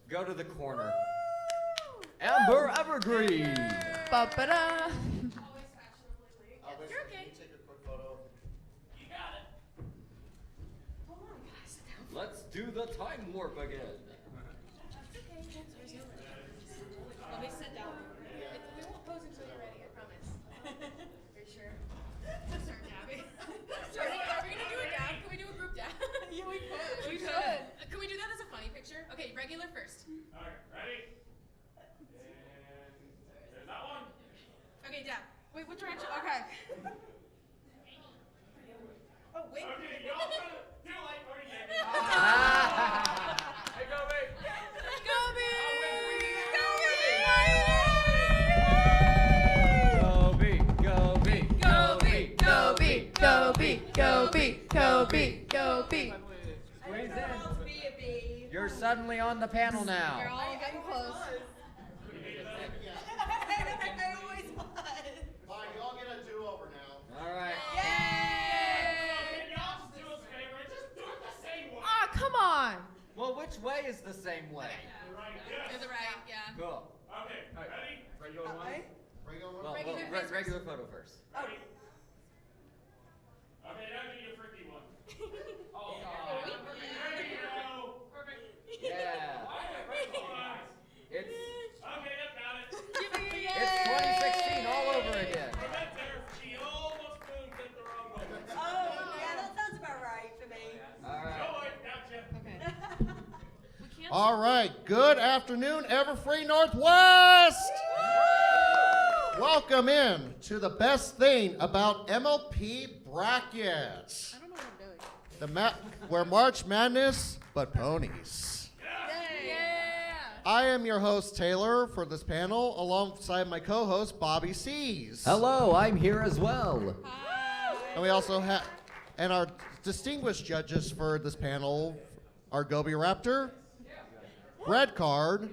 Go to the corner. Amber Evergreen. Ba-ba-da. You're okay. Take a quick photo. You got it. Hold on, guys. Let's do the time warp again. Let me sit down. We won't pose until you're ready, I promise. Are you sure? Start dabbing. Are we gonna do a dab? Can we do a group dab? Yeah, we could. We should. Can we do that as a funny picture? Okay, regular first. Alright, ready? And there's that one. Okay, dab. Wait, what direction? Okay. Oh, wait. Okay, y'all gonna do like already did. Hey, go, babe. You're suddenly on the panel You're now. all getting close. I always was. Fine, you all get a do-over now. All right. Okay, y'all just do us a favor and just do it the same way. Ah, come on. Well, which way is the same way? Right, yes. To the right, yeah. Cool. Okay, ready? Regular one? Well, Regular face first. regular photo first. Ready? Okay, now do your freaky one. Oh, there you go. Yeah. It's Okay, yep, got it. it's 2016 all over again. I bet there, she almost hit the wrong one. Oh, yeah, that sounds about right for me. All right. No, I gotcha. Okay. We can't. All right, good afternoon, Everfree Northwest! Welcome in to the best thing about MLP brackets. I don't know what I'm doing. We're March Madness, but ponies. Yeah. I am your host, Taylor, for this panel, alongside my co-host, Bobby Seas. Hello, I'm here as well. And we also have, and our distinguished judges for this panel are Gobiraptor, Red Card,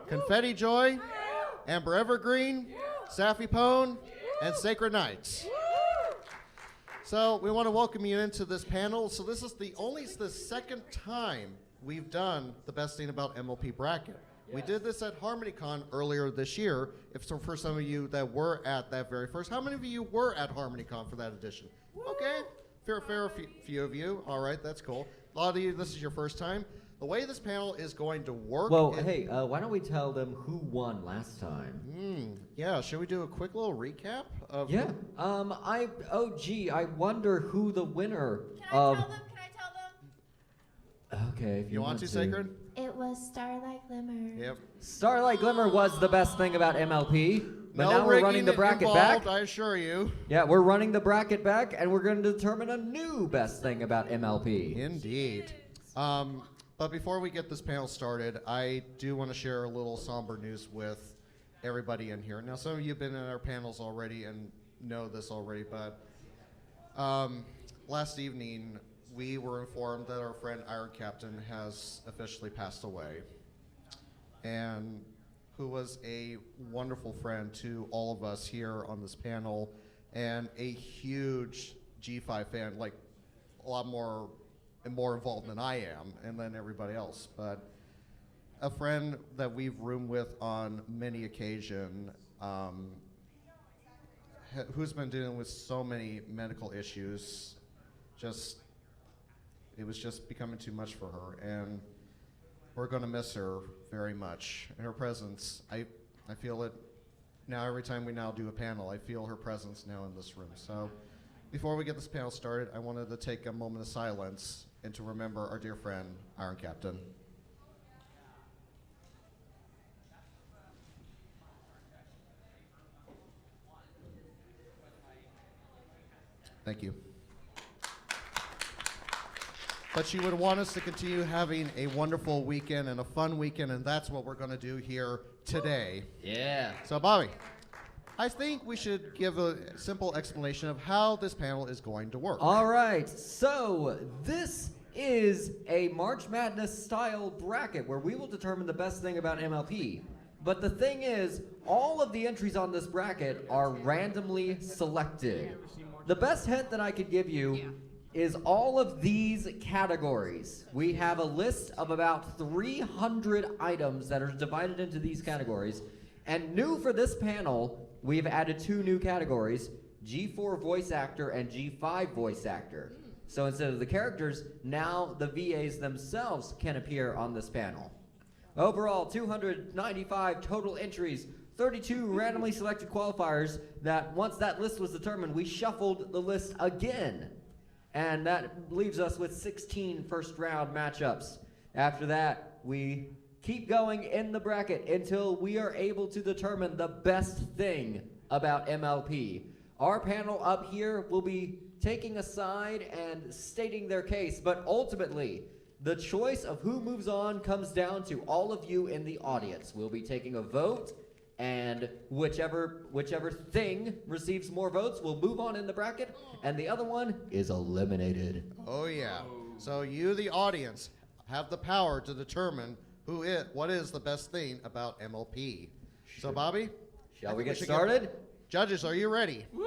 Confetti Joy, Amber Evergreen, Saffy Pone, and Sacred Knights. So we want to welcome you into this panel. So this is the second time we've done the best thing about MLP bracket. We did this at HarmonyCon earlier this year. For some of you that were at that very first, how many of you were at HarmonyCon for that edition? Okay, fair few of you. All right, that's cool. A lot of you, this is your first time. The way this panel is going to work. Well, hey, why don't we tell them who won last time? Yeah, should we do a quick little recap of? Yeah. I wonder who the winner Can of. I tell them? Okay, if You want to, Sacred? It was Starlight Glimmer. Yep. Starlight Glimmer was the best thing about MLP, but No now we're rigging running the bracket involved, back. I assure you. Yeah, we're running the bracket back, and we're going to determine a new best thing about MLP. Indeed. But before we get this panel started, I do want to share a little somber news with everybody in here. Now, some of you have been in our panels already and know this already, but last evening we were informed that our friend Iron Captain has officially passed away, and who was a wonderful friend to all of us here on this panel, and a huge G5 fan, like a lot more involved than I am, and then everybody else. But a friend that we've roomed with on many occasions, who's been dealing with so many medical issues, it was just becoming too much for her, and we're going to miss her very much. And her presence, I feel it now every time we now do a panel. I feel her presence now in this room. So before we get this panel started, I wanted to take a moment of silence and to remember our dear friend, Iron Captain. Thank you. But she would want us to continue having a wonderful weekend and a fun weekend, and that's what we're going to do here today. Yeah. So, Bobby, I think we should give a simple explanation of how this panel is going to work. All right, so this is a March Madness style bracket where we will determine the best thing about MLP. But the thing is, all of the entries on this bracket are randomly selected. The best hint that I could give you is all of these categories. We have a list of about 300 items that are divided into these categories. And new for this panel, we've added 2 new categories, G4 voice actor and G5 voice actor. So instead of the characters, now the VAs themselves can appear on this panel. Overall, 295 total entries, 32 randomly selected qualifiers that once that list was determined, we shuffled the list again. And that leaves us with 16 first round matchups. After that, we keep going in the bracket until we are able to determine the best thing about MLP. Our panel up here will be taking a side and stating their case, but ultimately, the choice of who moves on comes down to all of you in the audience. We'll be taking a vote, and whichever thing receives more votes will move on in the bracket, and the other one is eliminated. Oh yeah. So you, the audience, have the power to determine what is the best thing about MLP. So Bobby, Shall we get started? Judges, are you ready? Woo!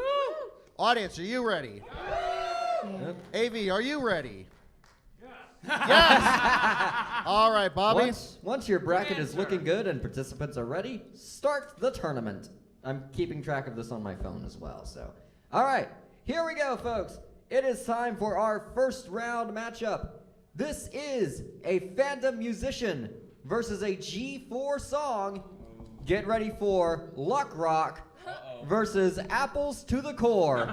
Audience, are you ready? AV, are you ready? Yes! All right, Bobby. Once your bracket is looking good and participants are ready, start the tournament. I'm keeping track of this on my phone as well, so. All right, here we go, folks. It is time for our first round matchup. This is a fandom musician versus a G4 song. Get ready for Luck Rock versus Apples to the Core.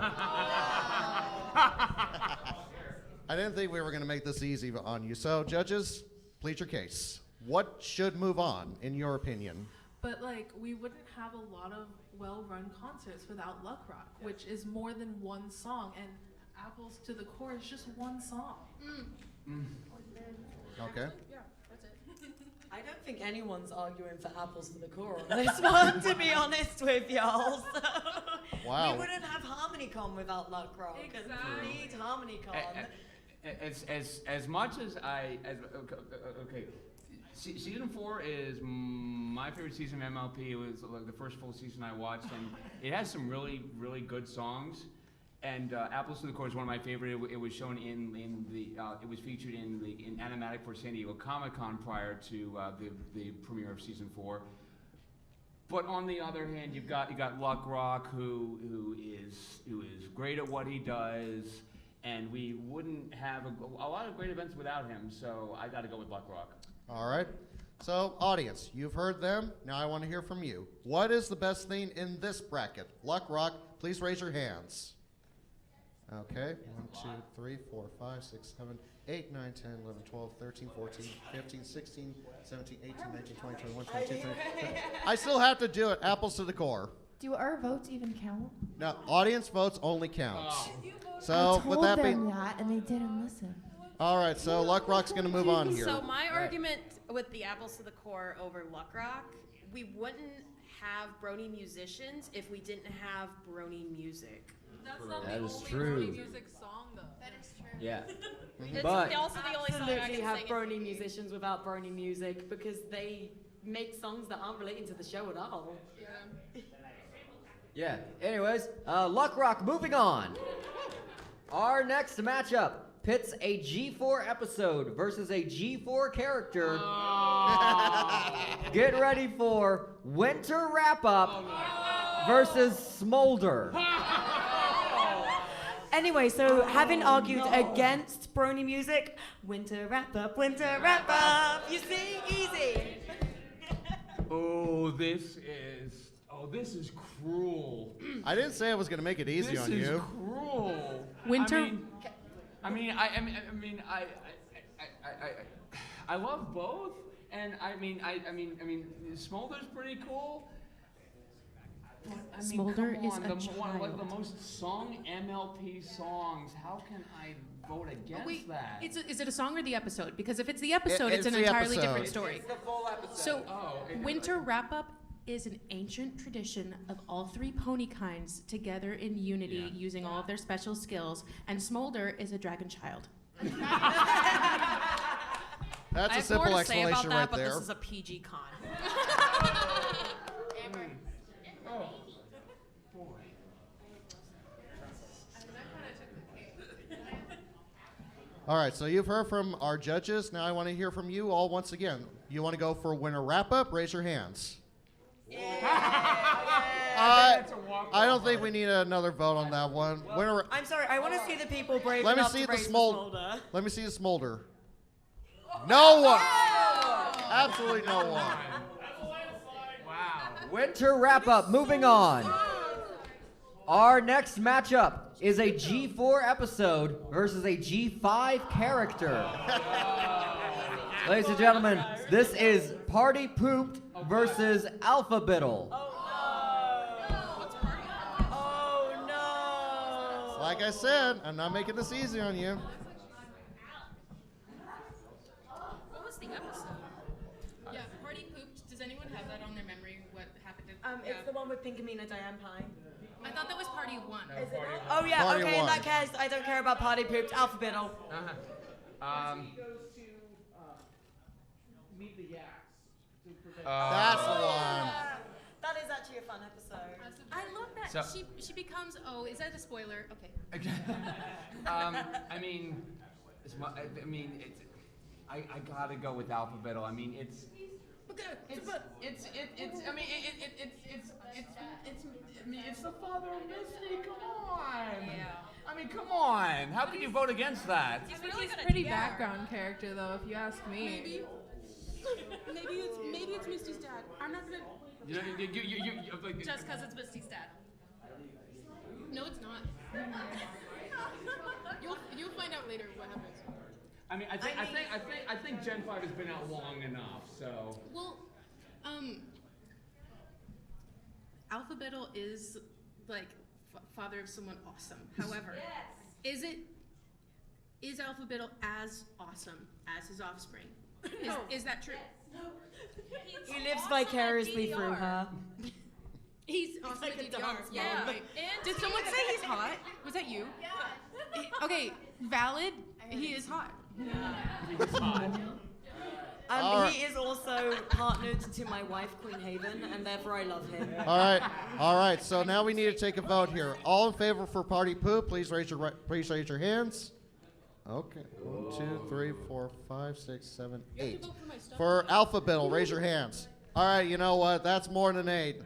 I didn't think we were going to make this easy on you. So, judges, plead your case. What should move on, in your opinion? But, like, we wouldn't have a lot of well-run concerts without Luck Rock, which is more than one song, and Apples to the Core is just one song. Okay. Yeah, that's it. I don't think anyone's arguing for Apples to the Core on this one, to be honest with y'all. So Wow. We wouldn't have HarmonyCon without Luck Rock. Exactly. And we need HarmonyCon. As much as okay, season 4 is my favorite season of MLP. It was like the first full season I watched, and it has some really good songs. And Apples to the Core is one of my favorite. It was shown in the it was featured in Animatic for San Diego Comic-Con prior to the premiere of season 4. But on the other hand, you got Luck Rock, who is great at what he does, and we wouldn't have a lot of great events without him. So I got to go with Luck Rock. All right. So, audience, you've heard them. Now I want to hear from you. What is the best thing in this bracket? Luck Rock, please raise your hands. Okay. 1, 2, 3, 4, 5, 6, 7, 8, 9, 10, 11, 12, 13, 14, 15, 16, 17, 18, 19, 20, 21, 22, 23. I still have to do it. Apples to the Core. Do our votes even count? Now, audience votes only count. I So, with told that them being... that, and they didn't listen. All right, so Luck Rock's going to move on here. So my argument with the Apples to the Core over Luck Rock, we wouldn't have brony musicians if we didn't have brony music. That's not That the is only true. Brony music song, though. That is true. Yeah. It's But also the only song I Absolutely can have sing. brony musicians without brony music because they make songs that aren't relating to the show at all. yeah. Anyways, Luck Rock moving on. Our next matchup pits a G4 episode versus a G4 character. Get ready for Winter Wrap Up versus Smolder. Anyway, so having argued against brony music, winter wrap up, you see, easy. This is cruel. I didn't say I was going to make it easy This on is you. cruel. Winter- I love both, and I mean, Smolder's pretty cool. But I mean, Smolder come is on, a one of the child. most sung MLP songs. How can I vote against that? Is it a song or the episode? Because if it's the episode, it's it's an the entirely episode. different story. the full episode. So, Oh, Winter Wrap Up is an ancient tradition of all 3 pony kinds together in unity, Yeah. using all of their special skills, and Smolder is a dragon child. That's I a have simple more to say about explanation that, right but there. this is a PG con. All right, so you've heard from our judges. Now I want to hear from you all once again. You want to go for winner wrap-up? Raise your hands. I don't think we need another vote on that one. Winner. I'm sorry, I want to see the people brave Let me enough see to the raise smolder. Let me see the smolder. No one. Absolutely no one. Wow. Winter wrap-up. Moving on. Our next matchup is a G4 episode versus a G5 character. Ladies and gentlemen, this is Party Pooped versus Alpha Biddle. Oh no! Like I said, I'm not making this easy on you. What was the episode? Yeah, Party Pooped. Does anyone have that on their memory? What happened? It's the one with Pinkamena Diane Pine. I thought that was Party 1. Is it not? Oh yeah, Party okay, in one. that case, I don't care about Party Pooped. Alpha Biddle. That's the one. That is actually a fun episode. I love that. So- She becomes. Oh, is that a spoiler? Okay. I mean, it's I gotta go with alphabetical. I mean, it's the father of Misty. Come on. Yeah. I mean, come on. How can you vote against that? I think he's a pretty background character, though, if you ask me. Maybe it's Misty's dad. I'm not gonna. You like, Just because it's Misty's dad. No, it's not. You'll find out later what happens. I mean, I think Gen 5 has been out long enough, so. Well, Alpha Biddle is like father of someone awesome. However, is Alpha Biddle as awesome as his offspring? Is that true? He lives vicariously through her. He's awesome like at a DDR. dance Yeah. mom. And did someone say he's hot? Was that you? Yeah. Okay, valid. He is hot. He is also partnered to my wife, Queen Haven, and therefore I love him. All right. So now we need to take a vote here. All in favor for Party Poop, please raise your hands. Okay. 1, 2, 3, 4, 5, 6, 7, 8. For Alpha Biddle, raise your hands. All right. You know what? That's more than 8.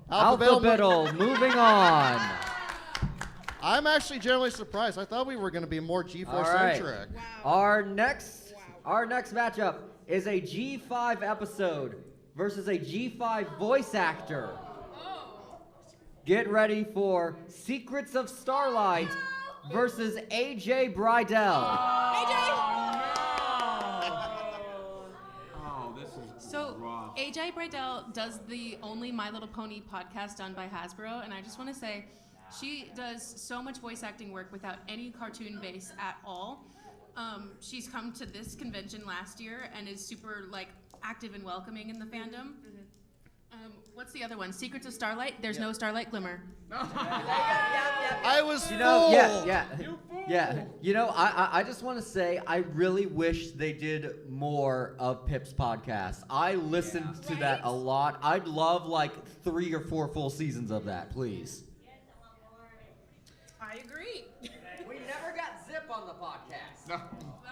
Alpha Biddle, moving on. I'm actually generally surprised. I thought we were going to be more G4 All right. centric. Our next matchup is a G5 episode versus a G5 voice actor. Get ready for Secrets of Starlight versus AJ Bridell. Oh, this is So rough. AJ Bridell does the only My Little Pony podcast done by Hasbro, and I just want to say she does so much voice acting work without any cartoon base at all. She's come to this convention last year and is super active and welcoming in the fandom. What's the other one? Secrets of Starlight. There's no Starlight Glimmer. I was You know, fooled. yeah. You know, I just want to say I really wish they did more of Pip's podcast. I listened to that a lot. I'd love 3 or 4 full seasons of that, please. I agree. We never got Zip on the podcast. No.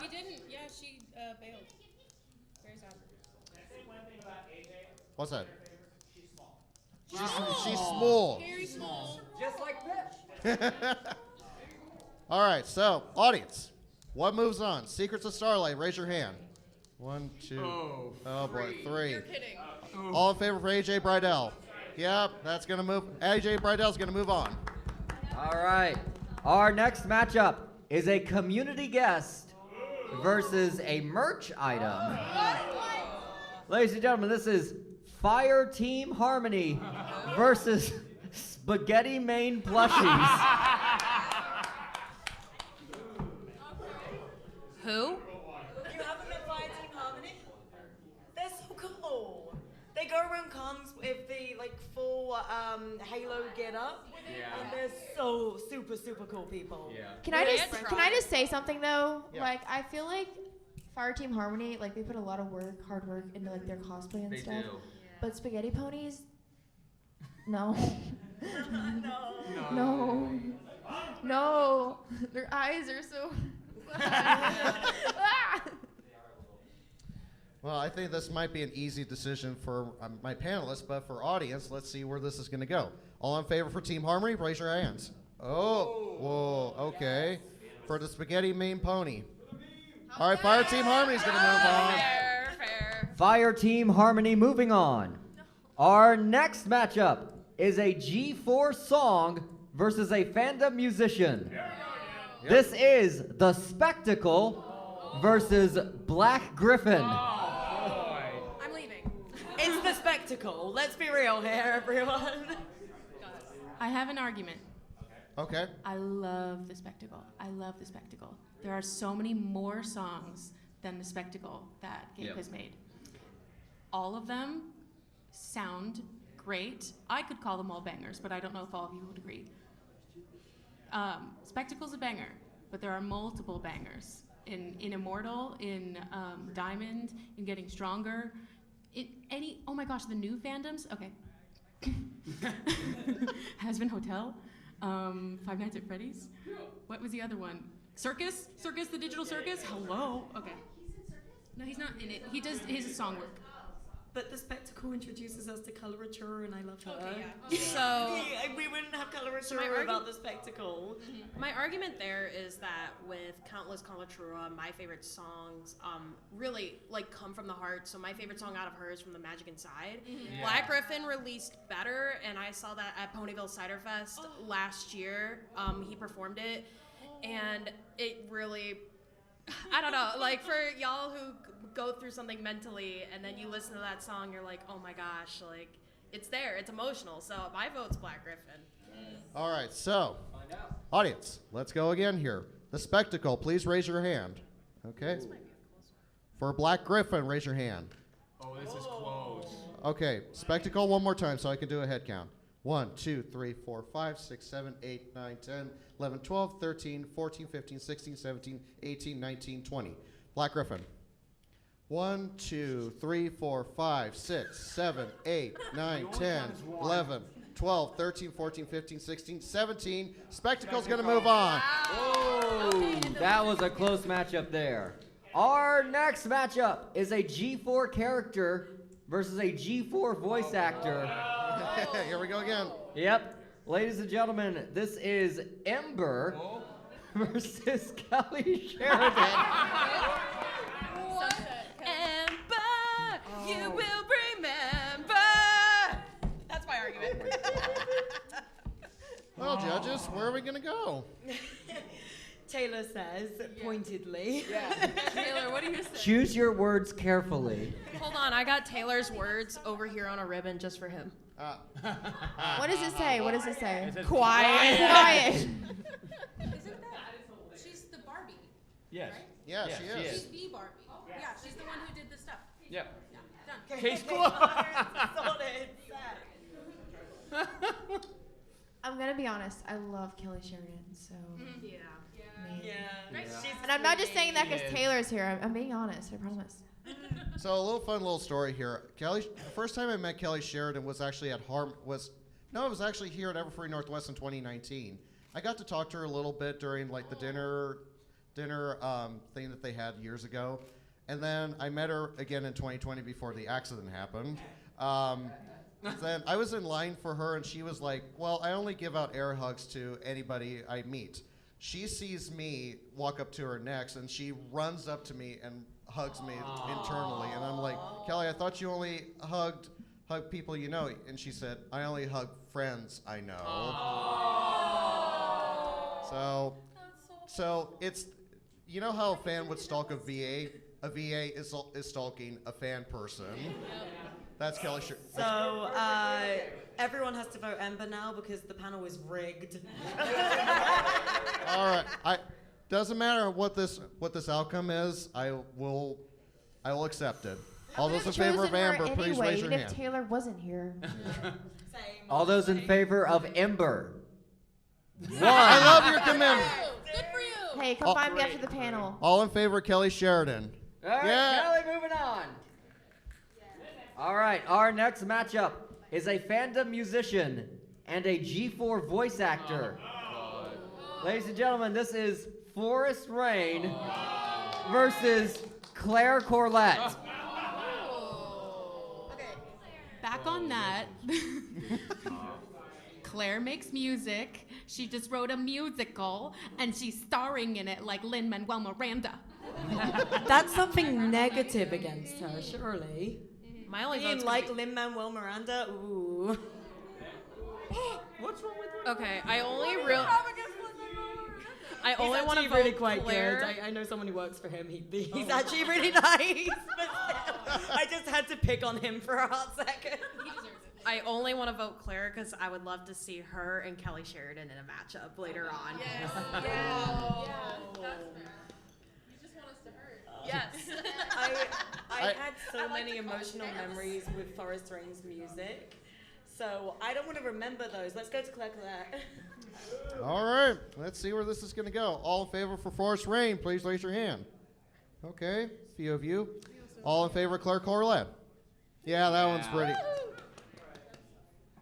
We didn't. Yeah, she bailed. Very sad. What's that? She's small. Very small. Just like Pip. All right, so audience, what moves on? Secrets of Starlight, raise your hand. 1, 2. Oh boy, 3. You're kidding. All in favor for AJ Bridell? Yep, that's gonna move. AJ Bridell's gonna move on. All right. Our next matchup is a community guest versus a merch item. Ladies and gentlemen, this is Fire Team Harmony versus Spaghetti Main Plushies. Who? You haven't met Fire Team Harmony? They're so cool. They go around cons with the full Halo get up, and they're so super cool people. Yeah. Can I just say something though? Yeah. I feel like Fire Team Harmony, they put a lot of hard work into their cosplay and They stuff. do. But Spaghetti Ponies, no. No. No. Their eyes are so Well, I think this might be an easy decision for my panelists, but for audience, let's see where this is going to go. All in favor for Team Harmony, raise your hands. Oh, whoa, okay. For the spaghetti mean pony. All right, Fire Team Harmony's going to move on. Fair. Fire Team Harmony moving on. Our next matchup is a G4 song versus a fandom musician. This is The Spectacle versus Black Griffin. I'm leaving. It's the spectacle. Let's be real here, everyone. I have an argument. Okay. I love the spectacle. I love the spectacle. There are so many more songs than the spectacle that Gabe has made. All of them sound great. I could call them all bangers, but I don't know if all of you would agree. Spectacle's a banger, but there are multiple bangers. In Immortal, in Diamond, in Getting Stronger, oh my gosh, the new fandoms, okay. Has-Been Hotel, Five Nights at Freddy's. What was the other one? Circus, the Digital Circus. Hello. Okay. No, he's not in it. He does his song work. But the spectacle introduces us to colorature, and I love her. Okay, yeah. So we wouldn't have colorature my without the spectacle. my argument there is that with Countless Coloratura, my favorite songs really like come from the heart. So my favorite song out of her is from The Magic Inside. Black Griffin released Better, and I saw that at Ponyville Cider Fest last year. He performed it, and it really, I don't know, like for y'all who go through something mentally and then you listen to that song, you're like, oh my gosh, like it's there, it's emotional. So my vote's Black Griffin. All right, so, audience, let's go again here. The Spectacle, please raise your hand. Okay. For Black Griffin, raise your hand. Oh, this is close. Okay, Spectacle one more time so I can do a head count. 1, 2, 3, 4, 5, 6, 7, 8, 9, 10, 11, 12, 13, 14, 15, 16, 17, 18, 19, 20. Black Griffin. 1, 2, 3, 4, 5, 6, 7, 8, 9, 10, 11, 12, 13, 14, 15, 16, 17. Spectacle's going to move on. Whoa, that was a close matchup there. Our next matchup is a G4 character versus a G4 voice actor. Here we go again. Yep. Ladies and gentlemen, this is Ember versus Kelly Sheridan. Ember, you will remember. That's my argument. Well, judges, where are we going to go? Taylor says pointedly. Taylor, what do you say? Choose your words carefully. Hold on, I got Taylor's words over here on a ribbon just for him. What does it say? What does it say? Quiet. Quiet. Isn't that? She's the Barbie. Yes. Right? Yeah, Yeah, she she is. She's the Barbie. Yeah, she's the one who did the stuff. Yep. Yeah, done. Case closed. I'm gonna be honest. I love Kelly Sheridan, so. Yeah. And I'm not just saying that because She is. Taylor's here. I'm being honest. I promise. So a little story here. The first time I met Kelly Sheridan was actually it was actually here at Everfree Northwest in 2019. I got to talk to her a little bit during like the dinner thing that they had years ago, and then I met her again in 2020 before the accident happened. Then I was in line for her, and she was like, "Well, I only give out air hugs to anybody I meet." She sees me walk up to her next, and she runs up to me and hugs me internally, and I'm like, "Kelly, I thought you only hug people you know." And she said, "I only hug friends I know." So it's, you know how a fan would stalk a VA? A VA is stalking a fan person. That's Kelly Sheridan. So everyone has to vote Ember now because the panel is rigged. All right. Doesn't matter what this outcome is. I will accept it. All those in favor of Amber, please raise your even hand. if Taylor wasn't here. All those in favor of Ember. I love your commitment. Good for you. Hey, come find me after the panel. All in favor of Kelly Sheridan. All right, Yeah. Kelly, moving on. All right, our next matchup is a fandom musician and a G4 voice actor. Ladies and gentlemen, this is Forest Rain versus Claire Corlett. Back on that. Claire makes music. She just wrote a musical, and she's starring in it like Lin-Manuel Miranda. That's something negative against her, surely. My only Being vote's like gonna Lin-Manuel Miranda, ooh. What's wrong with her? Okay, I only want to vote really quite Claire. good. I know someone who works for him. He's actually really nice. But still, I just had to pick on him for a hot second. He deserves it. I only want to vote Claire because I would love to see her and Kelly Sheridan in a matchup later on. Yes. Yeah. That's fair. You just want us to hurt. Yes. I had so many emotional memories with Forest Rain's music. So I don't want to remember those. Let's go to Claire Colette. All right, let's see where this is going to go. All in favor for Forest Rain, please raise your hand. Okay, a few of you. All in favor of Claire Corlett? Yeah, that one's pretty.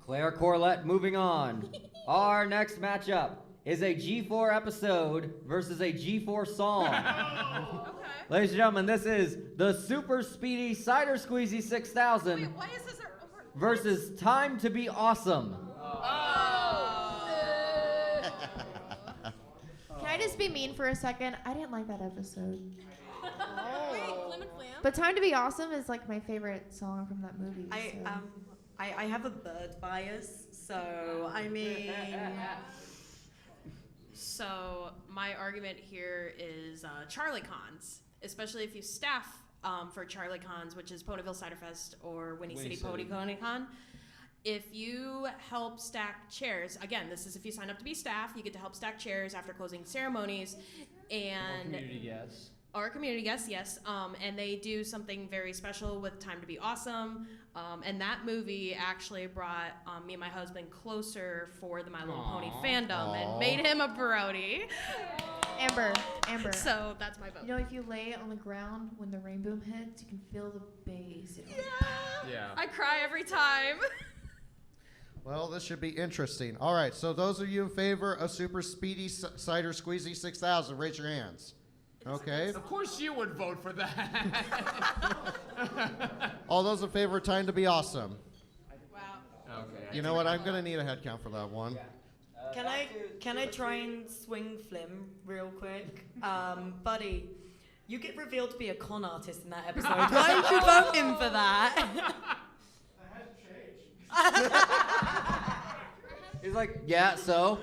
Claire Corlett moving on. Our next matchup is a G4 episode versus a G4 song. Okay. Ladies and gentlemen, this is the Super Speedy Cider Squeezy 6000 Wait, why is this versus Time to Be Awesome. Can I just be mean for a second? I didn't like that episode. Flim and Flam? But Time to Be Awesome is like my favorite song from that movie. I have a bird bias, so I mean. So my argument here is Charlie Cons, especially if you staff for Charlie Cons, which is Ponyville Cider Fest or Winnie City Pony Con. If you help stack chairs, again, this is if you sign up to be staff, you get to help stack chairs after closing ceremonies, and Community guests. our community guests, yes, and they do something very special with Time to Be Awesome, and that movie actually brought me and my husband closer for the My Little Pony fandom and made him a Brody. Amber. So that's my vote. You know, if you lay it on the ground when the rainbow hits, you can feel the bass. Yeah. I cry every time. Well, this should be interesting. All right, so those of you in favor of Super Speedy Cider Squeezy 6000, raise your hands. Okay. Of course you would vote for that. All those in favor of Time to Be Awesome. Wow. Okay. You know what? I'm going to need a head count for that one. Can I try and swing Flim real quick? Buddy, you get revealed to be a con artist in that episode. Why did you vote him for that? He's like, yeah, so?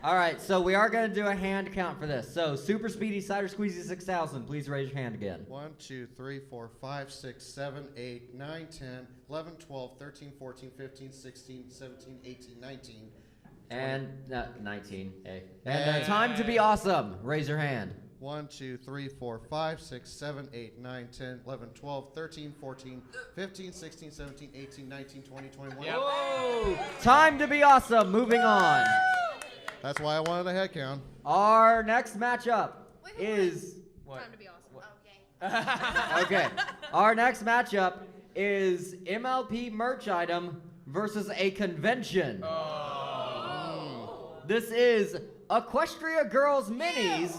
All right, so we are going to do a hand count for this. So, Super Speedy Cider Squeezy 6000, please raise your hand again. 1, 2, 3, 4, 5, 6, 7, 8, 9, 10, 11, 12, 13, 14, 15, 16, 17, 18, 19. And 19. Hey. And Time to Be Awesome. Raise your hand. 1, 2, 3, 4, 5, 6, 7, 8, 9, 10, 11, 12, 13, 14, 15, 16, 17, 18, 19, 20, 21. Yep. Whoa! Time to Be Awesome. Moving on. That's why I wanted a head count. Our next matchup is... Time to Be Awesome. Okay. Okay. Our next matchup is MLP merch item versus a convention. This is Equestria Girls Minis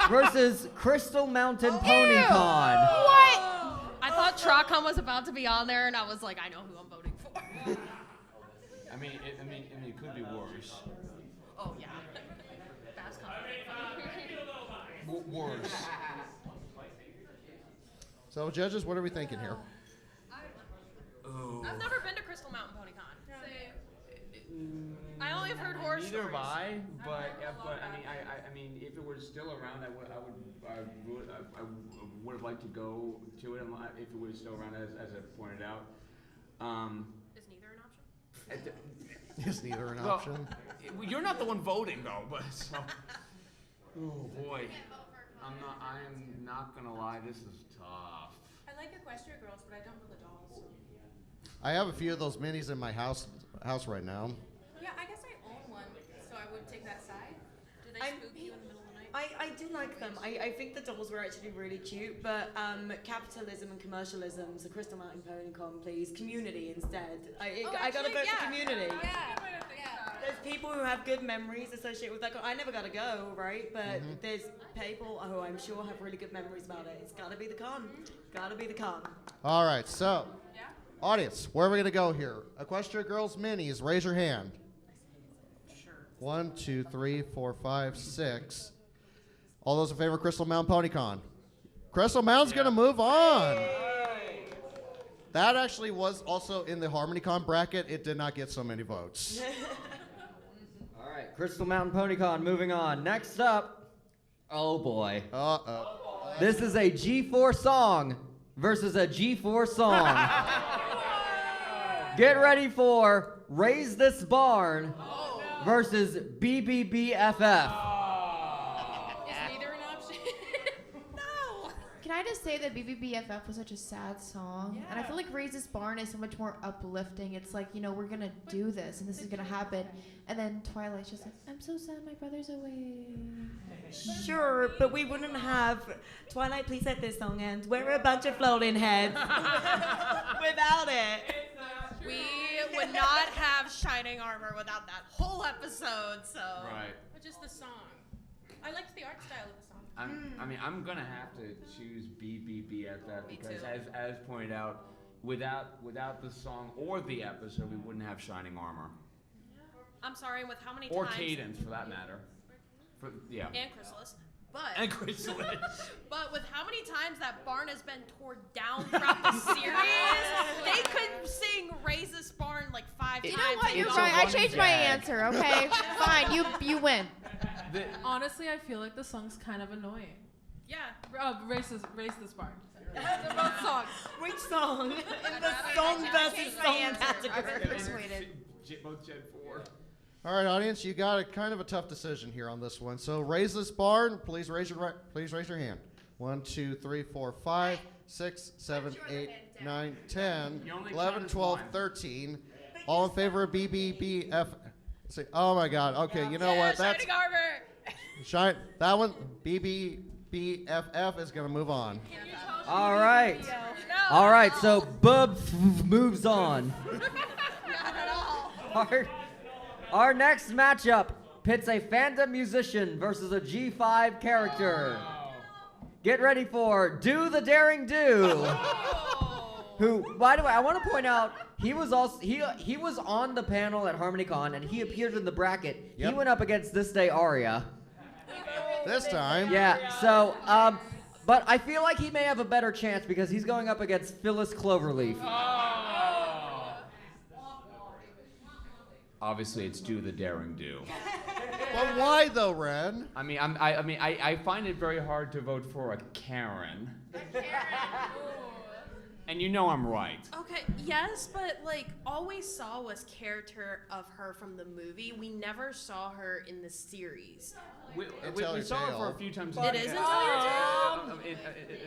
versus Crystal Mountain Pony Con. What? I thought TrotCon was about to be on there, and I was like, I know who I'm voting for. I mean, it could be worse. Oh yeah. Fast Worse. So, judges, what are we thinking here? I've never been to Crystal Mountain Pony Con. I only have heard horror Neither stories. have I, but I mean, if it was still around, I would have liked to go to it if it was still around, as I pointed out. Is neither an option? Is neither an option? You're not the one voting though, but so. Oh boy, I am not gonna lie. This is tough. I like Equestria Girls, but I don't know the dolls. I have a few of those minis in my house right now. Yeah, I guess I own one, so I would take that side. Do they spook you in the middle of the night? I do like them. I think the dolls were actually really cute, but capitalism and commercialism, so Crystal Mountain Ponycon, please. Community instead. I gotta vote for community. There's people who have good memories associated with that. I never got to go, right? But there's people who I'm sure have really good memories about it. It's gotta be the con. Gotta be the con. All right, so, audience, where are we going to go here? Equestria Girls Minis, raise your hand. 1, 2, 3, 4, 5, 6. All those in favor of Crystal Mountain PonyCon? Crystal Mountain's going to move on. That actually was also in the HarmonyCon bracket. It did not get so many votes. All right, Crystal Mountain PonyCon, moving on. Next up, oh boy. Uh-oh. This is a G4 song versus a G4 song. Get ready for Raise This Barn versus BBBFF. Can I just say that BBBFF was such a sad song? And I feel like Raise This Barn is so much more uplifting. It's like, you know, we're going to do this and this is going to happen. And then Twilight's just like, I'm so sad my brother's away. Sure, but we wouldn't have Twilight, please let this song end. We're a bunch of floating heads. Without it. We would not have Shining Armor without that whole episode, so. Right. But just the song. I liked the art style of the song. I'm gonna have to choose BBBFF because, as pointed out, without the song or the episode, we wouldn't have Shining Armor. I'm sorry, with how many Or times. Cadence, for that matter. And Chrysalis. And Chrysalis. But with how many times that barn has been torn down throughout the series, they could sing Raise This Barn like 5 times. You know what? and You're go, right. I changed my answer, okay? Fine, you win. Honestly, I feel like the song's kind of annoying. Yeah. Raise this barn. They're both songs. Which song? In the song versus song category. Persuaded. Both Gen 4. All right, audience, you got a kind of a tough decision here on this one. So Raise This Barn, please raise your hand. 1, 2, 3, 4, 5, 6, 7, 8, 9, 10, 11, 12, 13. All in favor of BBBF? Oh my God. Okay, you know what? That's Shining Armor. that one. BBBFF is gonna move on. All right. All right, so Bub moves on. Not at all. Our next matchup pits a fandom musician versus a G5 character. Get ready for Do the Daring Do. Who, by the way, I want to point out, he was on the panel at HarmonyCon and he appeared in the bracket. Yep. He went up against This Day Aria. This time. Yeah, so, but I feel like he may have a better chance because he's going up against Phyllis Cloverleaf. Obviously, it's Do the Daring Do. But why though, Ren? I find it very hard to vote for a Karen. And you know I'm right. Okay, yes, but like all we saw was character of her from the movie. We never saw her in the series. We saw her for a few times. It is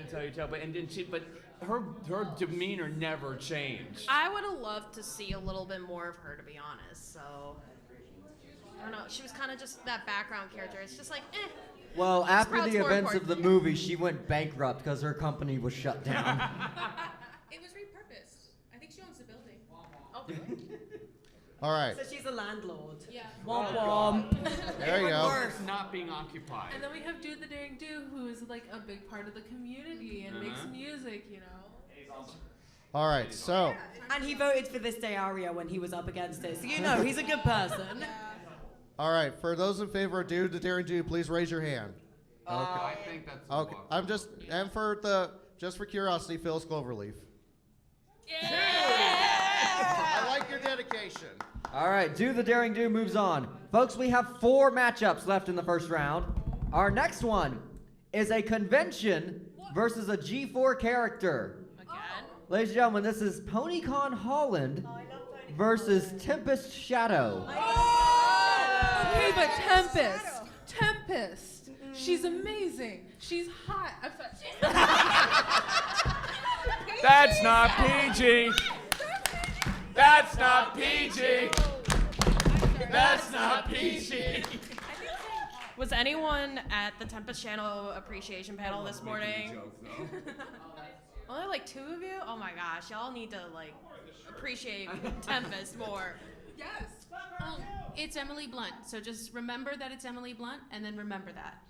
Until You Tell. But her demeanor never changed. I would have loved to see a little bit more of her, to be honest. So I don't know. She was kind of just that background character. It's just like, eh. Well, after Sprout's the more events of important. the movie, she went bankrupt because her company was shut down. It was repurposed. I think she owns the building. Oh, really? All right. So she's a landlord. Yeah. Womp womp. There you go. It's not being occupied. And then we have Do the Daring Do, who is like a big part of the community and makes music, you know. All right. So. And he voted for This Day Aria when he was up against it. So you know he's a good person. All right. For those in favor of Do the Daring Do, please raise your hand. Okay. I think that's Okay. I'm just for curiosity, Phyllis Cloverleaf. I like your dedication. All right, Do the Daring Do moves on. Folks, we have 4 matchups left in the first round. Our next one is a convention versus a G4 character. Again? Ladies and gentlemen, this is PonyCon Holland versus Tempest Shadow. Okay, but Tempest. She's amazing. She's hot. I'm sorry. That's not PG. That's not PG. That's not PG. Was anyone at the Tempest Channel appreciation panel this morning? Only like 2 of you? Oh my gosh, y'all need to like appreciate Tempest more. Yes. It's Emily Blunt, so just remember that it's Emily Blunt, and then remember that.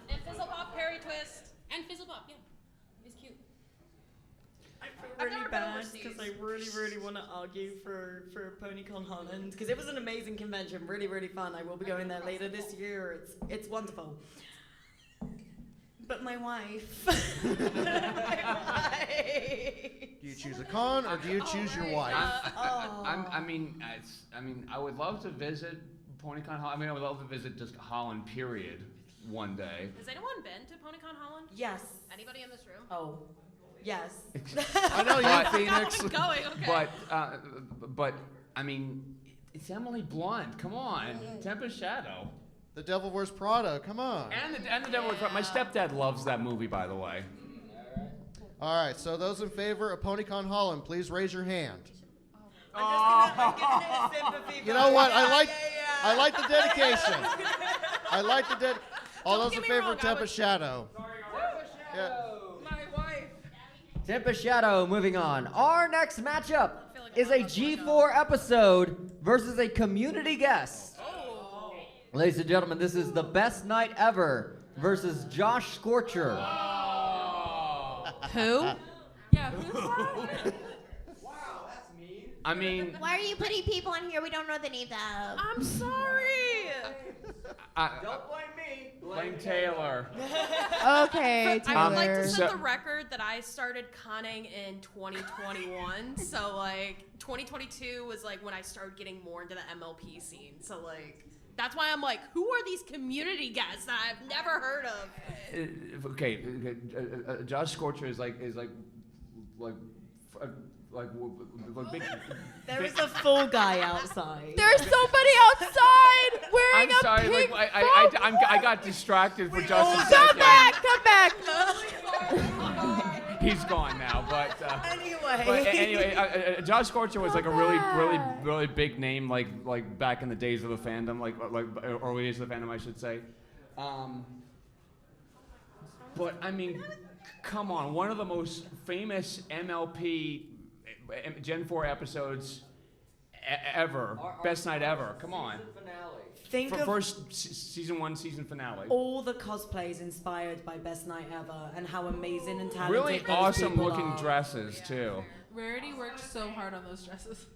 And Fizzlepop Perry Twist. And Fizzlepop, yeah. He's cute. I feel I've really never been bad overseas. because I really want to argue for PonyCon Holland because it was an amazing convention, really fun. I will be going there later this year. It's wonderful. But my wife. Do you choose a con or do you choose your wife? I mean, I would love to visit PonyCon Holland. I mean, I would love to visit just Holland, period, one day. Has anyone been to PonyCon Holland? Yes. Anybody in this room? Oh. Yes. I know you, I Phoenix. was going, okay. But I mean, it's Emily Blunt. Come on, Tempest Shadow. The Devil Wears Prada. Come on. And the Devil Wears Prada. My stepdad loves that movie, by the way. All right. So those in favor of PonyCon Holland, please raise your hand. I'm giving it a sympathy. You know what? I like the dedication. All Don't those get in me favor wrong, of Tempest Shadow. Yeah. My wife. Tempest Shadow, moving on. Our next matchup feel like is a G4 episode versus a community guest. Ladies and gentlemen, this is the best night ever versus Josh Scorcher. Who? Yeah, who's that? I mean, Why are you putting people in here we don't know the names of? I'm sorry. Don't blame me. blame Taylor. Okay, Taylor. I would like to set So- the record that I started conning in 2021. So like 2022 was like when I started getting more into the MLP scene. So like that's why I'm like, who are these community guests that I've never heard of? Okay, Josh Scorcher is like big. There is a full guy outside. There's somebody outside wearing I'm sorry, a pink I got distracted for just a Come second. back, come back. He's gone now, but. Anyway. Josh Scorcher was like a really big name, like back in the days of the fandom, like early days of the fandom, I should say. But I mean, come on, one of the most famous MLP Gen 4 episodes ever, best night ever. Come on, Think of first season 1 season finale. all the cosplays inspired by Best Night Ever and how amazing and talented Really those awesome people looking are. dresses too. Rarity worked so hard on those dresses.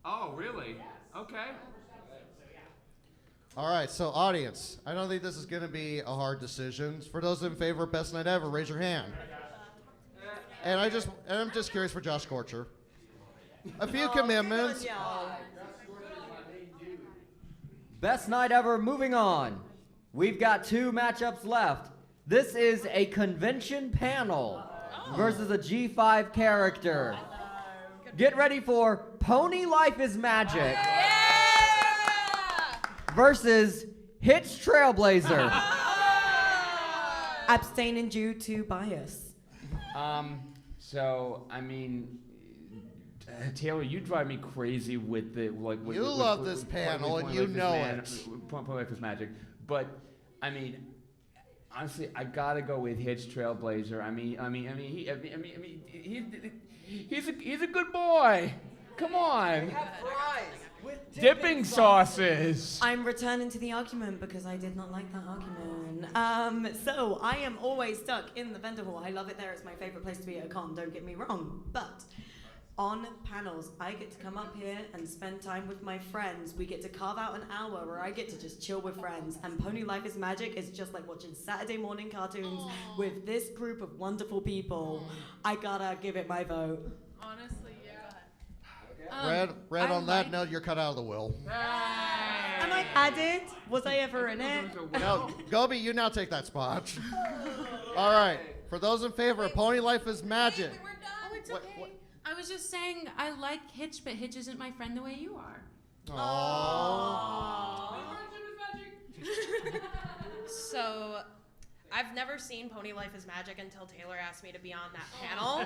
Oh, really? Okay. All right, so audience, I don't think this is going to be a hard decision. For those in favor of Best Night Ever, raise your hand. And I'm just curious for Josh Scorcher. A few commitments. Come on, y'all. Best night ever, moving on. We've got 2 matchups left. This is a convention panel versus a G5 character. Get ready for Pony Life is Magic versus Hitch Trailblazer. Abstaining due to bias. So I mean, Taylor, you drive me crazy with the like. You love this panel, and you know it. Pony Life is Magic, but I mean, honestly, I gotta go with Hitch Trailblazer. He's a good boy. Come on. Dipping sauces. I'm returning to the argument because I did not like that argument. So I am always stuck in the vendor hall. I love it there. It's my favorite place to be at a con, don't get me wrong. But on panels, I get to come up here and spend time with my friends. We get to carve out an hour where I get to just chill with friends. And Pony Life is Magic is just like watching Saturday morning cartoons with this group of wonderful people. I gotta give it my vote. Honestly, yeah. Red on that note, you're cut out of the will. Am I added? Was I ever in it? No, Gobi, you now take that spot. All right, for those in favor of Pony Life is Magic. Oh, it's What- okay. what- I was just saying I like Hitch, but Hitch isn't my friend the way you are. So, I've never seen Pony Life is Magic until Taylor asked me to be on that panel.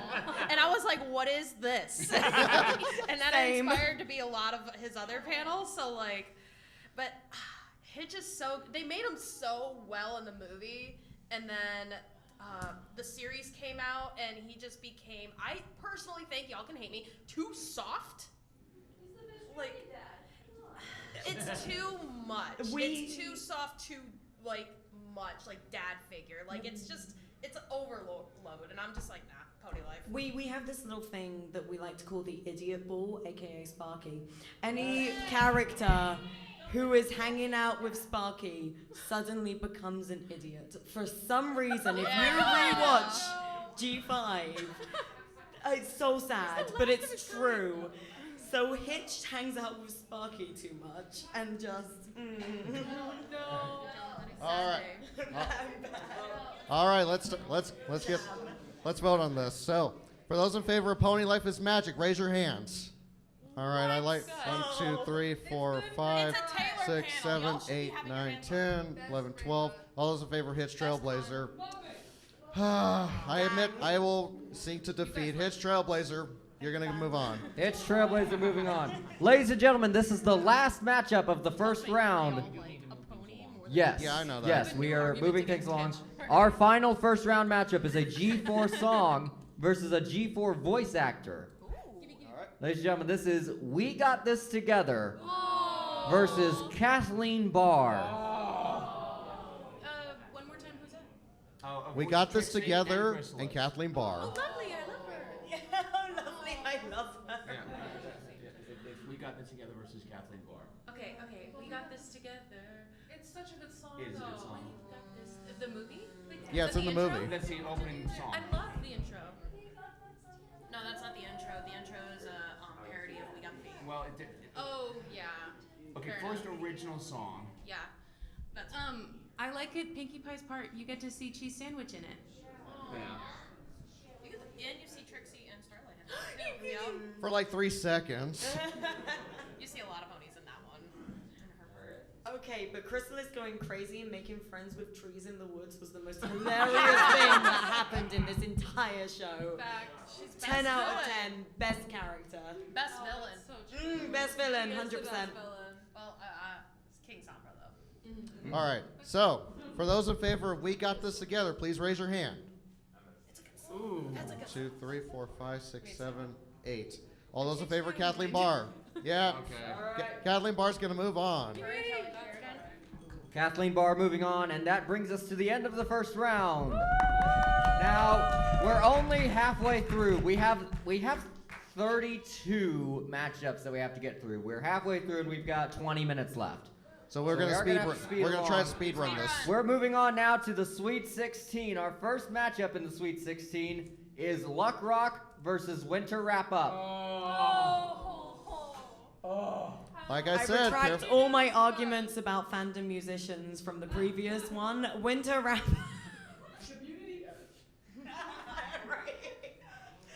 And I was like, what is this? And that Same. inspired to be a lot of his other panels. So, like, but Hitch is so. They made him so well in the movie, and then the series came out, and he just became. I personally think y'all can hate me. Too soft. Like, it's too much. It's too soft. Too like much. Like dad figure. Like it's overload, and I'm just like nah. Pony life. We have this little thing that we like to call the idiot ball, aka Sparky. Any character who is hanging out with Sparky suddenly becomes an idiot. For some reason, if you rewatch G5, it's so sad, but it's true. So Hitch hangs out with Sparky too much and just. No. All right. All right. Let's vote on this. So, for those in favor of Pony Life is Magic, raise your hands. All right. I like 1, 2, 3, 4, 5, 6, 7, 8, 9, 10, 11, 12. All those in favor of Hitch Trailblazer. I admit I will seek to defeat Hitch Trailblazer. You're going to move on. Hitch Trailblazer moving on. Ladies and gentlemen, this is the last matchup of the first round. Yes. Yeah, I know that. Yes, we are moving things along. Our final first round matchup is a G4 song versus a G4 voice actor. Ladies and gentlemen, this is We Got This Together versus Kathleen Barr. One more time, who's that? We Got This Together and Kathleen Barr. Lovely, I love her. Oh, lovely, I love her. We Got This Together versus Kathleen Barr. Okay, we got this together. It's such a good song, It is a though. good song. We got this. The movie? Yeah, it's in the intro? movie. That's the opening song. I love the intro. No, that's not the intro. The intro is a parody of We Got the Beat. Well, Oh yeah. okay, Fair first enough. original song. Yeah. That's I like it. Pinkie Pie's part. You get to see cheese sandwich in it. Yeah. And you see Trixie and Starlight in it. Yep. For like 3 seconds. You see a lot of ponies in that one. Okay, but Crystal is going crazy and making friends with trees in the woods was the most hilarious thing that happened in this entire show. She's 10 out of 10, best character. Best villain. So true. Best villain, He is the 100%. best villain. Well, it's King Sombra though. All right. So, for those in favor of We Got This Together, please raise your hand. Ooh. 2, 3, 4, 5, 6, 7, 8. All those in favor of Kathleen Barr. Yeah. Okay. Kathleen Barr's going to move on. Kathleen Barr moving on, and that brings us to the end of the first round. Now, we're only halfway through. We have 32 matchups that we have to get through. We're halfway through, and we've got 20 minutes left. So we're So going we to are gonna have to speed we're going to try to along. speed run this. We're moving on now to the Sweet 16. Our first matchup in the Sweet 16 is Luck Rock versus Winter Wrap Up. Like I I said, retract all my arguments about fandom musicians from the previous one. Winter Wrap.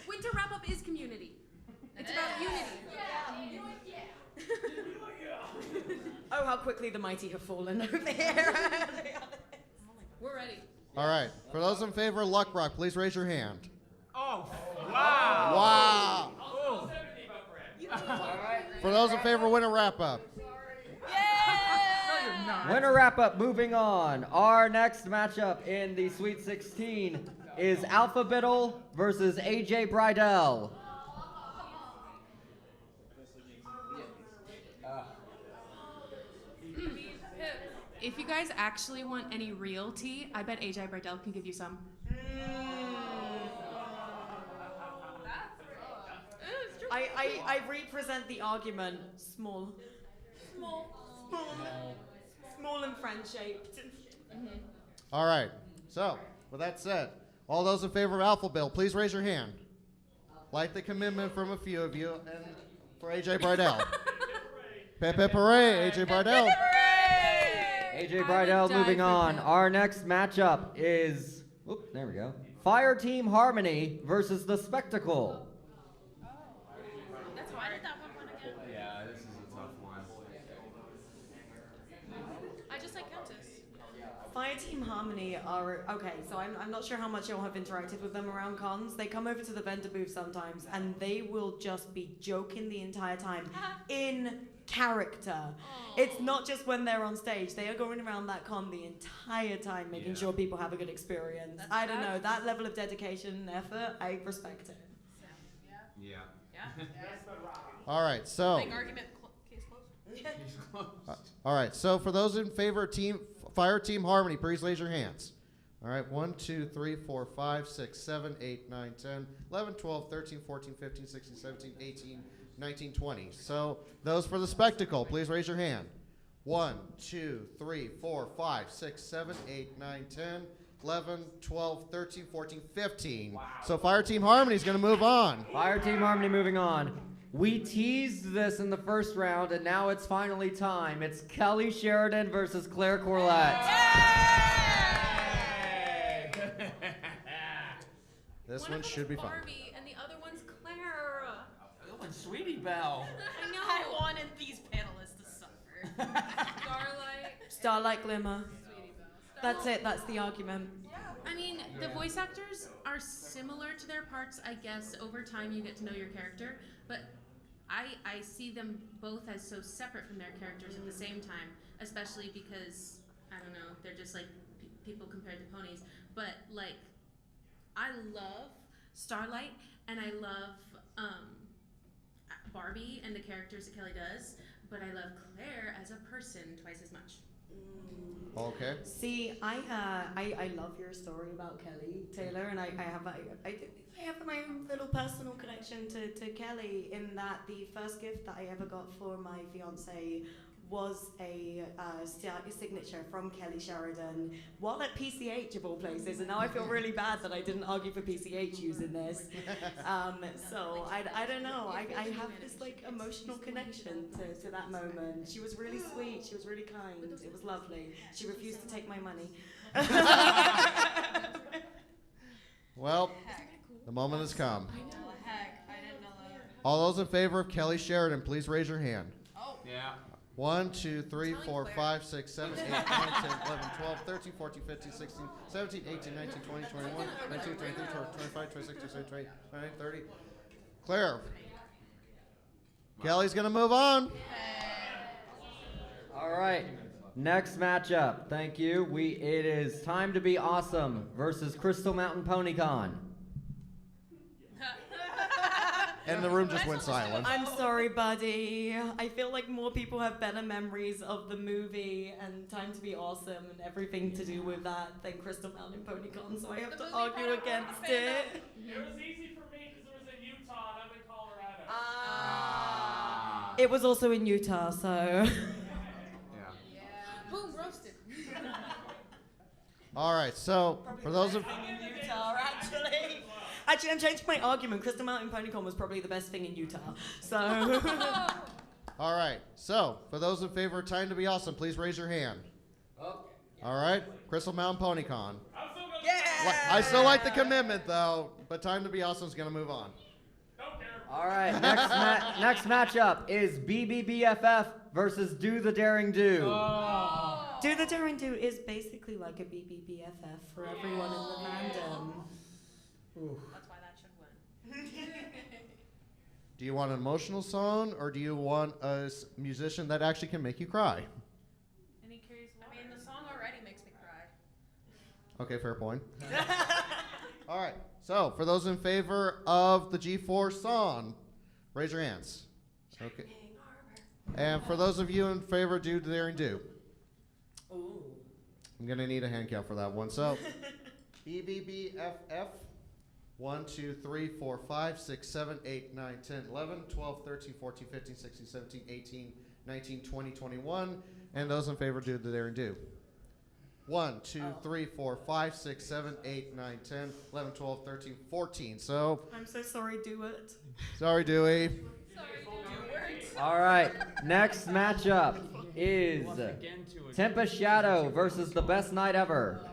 Winter Wrap Up is community. It's about unity. Oh, how quickly the mighty have fallen over here. We're ready. all right. For those in favor of Luck Rock, please raise your hand. Oh, wow. Wow. Oh. For those in favor of Winter Wrap Up. Winter Wrap Up moving on. Our next matchup in the Sweet 16 is Alpha Biddle versus AJ Bridell. If you guys actually want any real tea, I bet AJ Bridell can give you some. I represent the argument. Small and friend-shaped. All right. So, with that said, all those in favor of Alpha Bill, please raise your hand. Like the commitment from a few of you, and for AJ Bridell. Pepe Hooray, AJ Bridell. AJ Bridell moving on. Our next matchup is, there we go. Fire Team Harmony versus The Spectacle. That's why did that one again? Yeah, this is a tough one. I just like Countess. Fire Team Harmony are okay. So I'm not sure how much y'all have interacted with them around cons. They come over to the vendor booth sometimes, and they will just be joking the entire time in character. It's not just when they're on stage. They are going around that con the entire time, making sure people have a good experience. I don't know, that level of dedication and effort, I respect it. Yeah. All right, so. Big argument. Case closed. All right, so for those in favor of Fire Team Harmony, please raise your hands. All right, 1, 2, 3, 4, 5, 6, 7, 8, 9, 10, 11, 12, 13, 14, 15, 16, 17, 18, 19, 20. So those for the spectacle, please raise your hand. 1, 2, 3, 4, 5, 6, 7, 8, 9, 10, 11, 12, 13, 14, 15. Wow. So Fire Team Harmony is going to move on. Fire Team Harmony moving on. We teased this in the first round, and now it's finally time. It's Kelly Sheridan versus Claire Corlett. This one should be fun. Barbie, and the other one's Claire. The other one's Sweetie Belle. I know. I wanted these panelists to suffer. Starlight Glimmer. That's it. That's the argument. I mean, the voice actors are similar to their parts, I guess. Over time, you get to know your character, but I see them both as so separate from their characters at the same time, especially because, I don't know, they're just like people compared to ponies. But, like, I love Starlight, and I love Barbie and the characters that Kelly does, but I love Claire as a person twice as much. Okay. See, I love your story about Kelly, Taylor, and I have my own little personal connection to Kelly in that the first gift that I ever got for my fiance was a signature from Kelly Sheridan while at PCH of all places, and now I feel really bad that I didn't argue for PCH using this. So I don't know, I have this like emotional connection to that moment. She was really sweet, she was really kind, it was lovely. She refused to take my money. Well, the moment has come. I didn't know that. All those in favor of Kelly Sheridan, please raise your hand. Yeah. 1, 2, 3, 4, 5, 6, 7, 8, 9, 10, 11, 12, 13, 14, 15, 16, 17, 18, 19, 20, 21, 22, 23, 25, 26, 27, 28, 29, 30. Claire. Kelly's going to move on. All right, next matchup. Thank you. It is Time to Be Awesome versus Crystal Mountain PonyCon. And the room just went silent. I'm sorry, buddy. I feel like more people have better memories of the movie and Time to Be Awesome and everything to do with that than Crystal Mountain PonyCon, so I have to argue against it. It was easy for me because it was in Utah and I'm in Colorado. It was also in Utah, so. Boom, roasted. All right, so for those of In Utah, actually. Actually, I'm changing my argument. Crystal Mountain PonyCon was probably the best thing in Utah. So. All right, so for those in favor of Time to Be Awesome, please raise your hand. All right, Crystal Mountain PonyCon. I still like the commitment though, but Time to Be Awesome is gonna move on. All right, next matchup is BBBFF versus Do the Daring Do. Do the Daring Do is basically like a BBBFF for everyone in the fandom. That's why that should win. Do you want an emotional song, or do you want a musician that actually can make you cry? And he carries water. I mean, the song already makes me cry. Okay, fair point. All right, so for those in favor of the G4 song, raise your hands. Okay. And for those of you in favor, Do the Daring Do. Ooh. I'm going to need a hand count for that one. So, BBBFF. 1, 2, 3, 4, 5, 6, 7, 8, 9, 10, 11, 12, 13, 14, 15, 16, 17, 18, 19, 20, 21. And those in favor, Do the Daring Do. 1, 2, 3, 4, 5, 6, 7, 8, 9, 10, 11, 12, 13, 14. So. I'm so sorry, Do It. Sorry, Dewey. All right, next matchup is Tempest Shadow versus The Best Night Ever.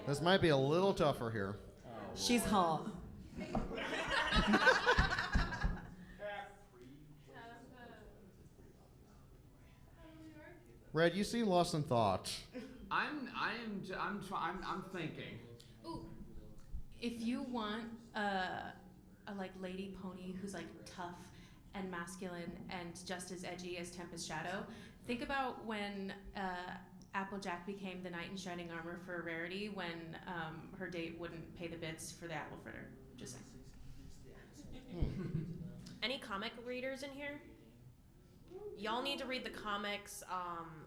This might be a little tougher here. She's hot. Red, you seem lost in thought. I'm thinking. Ooh, if you want a like lady pony who's like tough and masculine and just as edgy as Tempest Shadow, think about when Applejack became the knight in shining armor for Rarity when her date wouldn't pay the bits for the apple fritter. Just saying. Any comic readers in here? Y'all need to read the comics,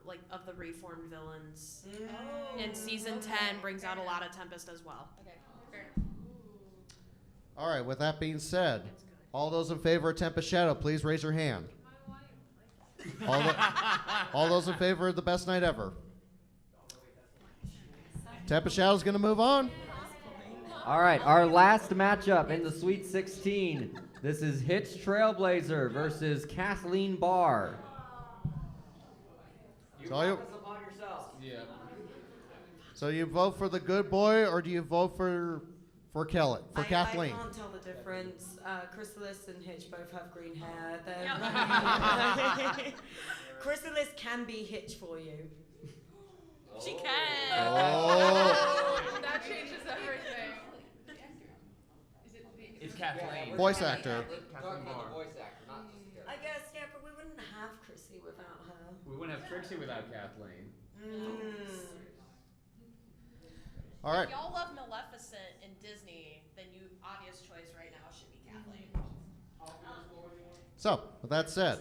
like of the reformed villains. And season 10 brings out a lot of Tempest as well. Okay, fair enough. All right, with that being said, all those in favor of Tempest Shadow, please raise your hand. All those in favor of the best night ever. Tempest Shadow's going to move on. All right, our last matchup in the Sweet 16. This is Hitch Trailblazer versus Kathleen Barr. Yeah. So you vote for the good boy, or do you vote for Kelly, for Kathleen? I can't tell the difference. Chrysalis and Hitch both have green hair. Chrysalis can be Hitch for you. She can. Oh. That changes everything. It's Kathleen. Voice actor. Kathleen Barr. I guess, yeah, but we wouldn't have Chrissy without her. We wouldn't have Trixie without Kathleen. All right. If y'all love Maleficent in Disney, then you obvious choice right now should be Kathleen. So, with that said,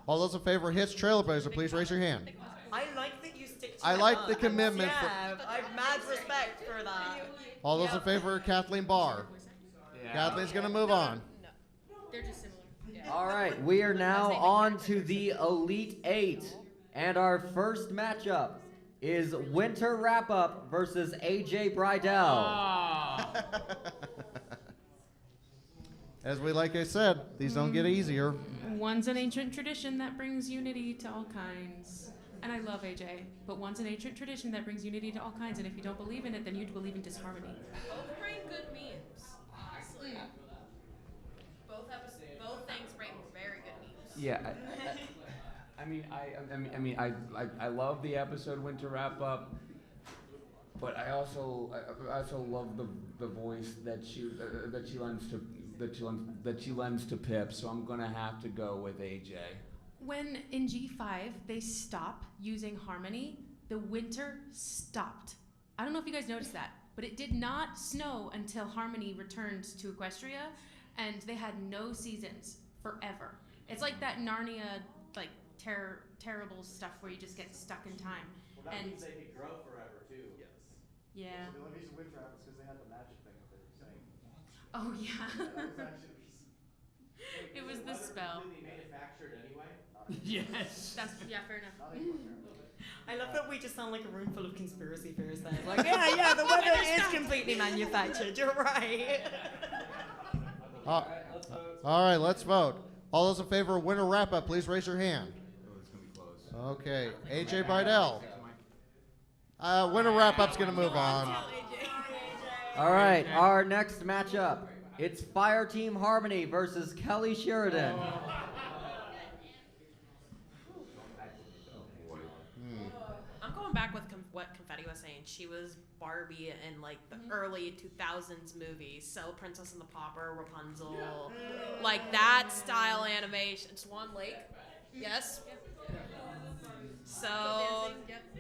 all those in favor of Hitch Trailblazer, please raise your hand. I like that you stick to I your like the guns. commitment for- Yeah, I have mad respect for that. All those in favor of Kathleen Barr. Yeah. Kathleen's going to move on. They're just similar. Yeah. All right, we are now on to the Elite Eight. And our first matchup is Winter Wrap-Up versus AJ Bridell. As I said, these don't get easier. One's an ancient tradition that brings unity to all kinds. And I love AJ, but one's an ancient tradition that brings unity to all kinds, and if you don't believe in it, then you believe in disharmony. Both bring good memes, honestly. Both things bring very good memes. Yeah. I love the episode Winter Wrap Up, but I also love the voice that she lends to Pip. So I'm gonna have to go with AJ. When in G5 they stop using harmony, the winter stopped. I don't know if you guys noticed that, but it did not snow until Harmony returned to Equestria, and they had no seasons forever. It's like that Narnia, like terrible stuff where you just get stuck in time. Well, that means they could grow forever too. Yes. Yeah. So the only reason winter happens because they had the magic thing that they were saying. Oh yeah. That was actually It was the spell. completely manufactured anyway. Yes. That's fair enough. Not anymore. I love that we just sound like a room full of conspiracy theorists there. Like, yeah, the weather is completely manufactured. You're right. All right, let's vote. All those in favor of Winter Wrap-Up, please raise your hand. Oh, it's gonna be close. Okay, AJ Bridell. Winter Wrap-Up's going to move on. All right, our next matchup. It's Fire Team Harmony versus Kelly Sheridan. I'm going back with what Confetti was saying. She was Barbie in like the early 2000s movies. So Princess and the Pauper, Rapunzel, like that style animation. It's Swan Lake. Yes. So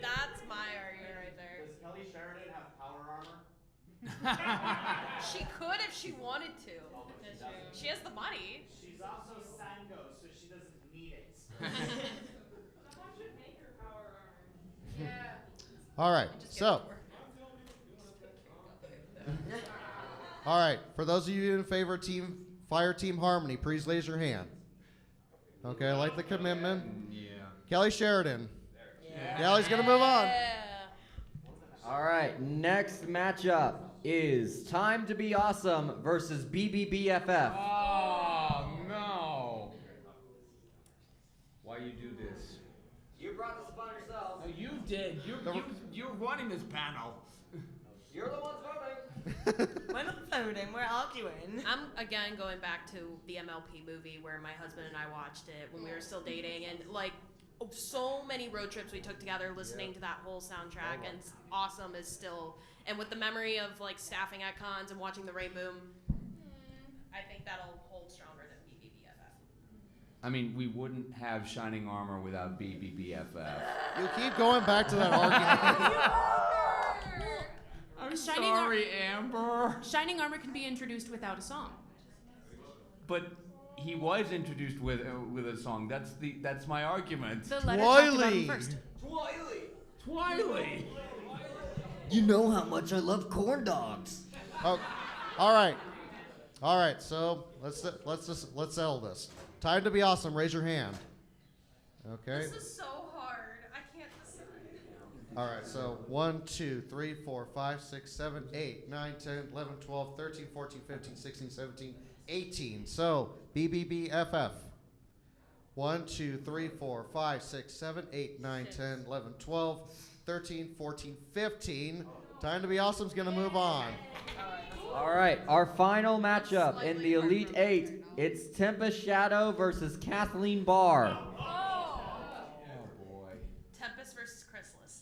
that's my argument right there. Does Kelly Sheridan have power armor? She could if she wanted to. She has the money. She's also Sango, so she doesn't need it. All right, so. All right, for those of you in favor of Fire Team Harmony, please raise your hand. Okay, I like the commitment. Yeah. Kelly Sheridan. Kelly's going to move on. All right, next matchup is Time to Be Awesome versus BBBFF. Oh no! Why you do this? You brought this upon yourself. No, you did. You're running this panel. You're the ones voting. We're not voting, we're arguing. I'm again going back to the MLP movie where my husband and I watched it when we were still dating, and like so many road trips we took together listening to that whole soundtrack, and Awesome is still, and with the memory of like staffing at cons and watching the Rain Boom, I think that'll hold stronger than BBBFF. I mean, we wouldn't have Shining Armor without BBBFF. You keep going back to that argument. I'm Shining sorry, Amber. Shining Armor can be introduced without a song. But he was introduced with a song. That's my argument. The letter talked about him Twiley. first. Twiley. You know how much I love corn dogs. Oh, all right. So let's settle this. Time to be awesome. Raise your hand. Okay. This is so hard. I can't decide. All right. So 1, 2, 3, 4, 5, 6, 7, 8, 9, 10, 11, 12, 13, 14, 15, 16, 17, 18. So BBBFF. 1, 2, 3, 4, 5, 6, 7, 8, 9, 10, 11, 12, 13, 14, 15. Time to be awesome's going to move on. All right, our final matchup in the Elite Eight. It's Tempest Shadow versus Kathleen Barr. Oh boy. Tempest versus Chrysalis.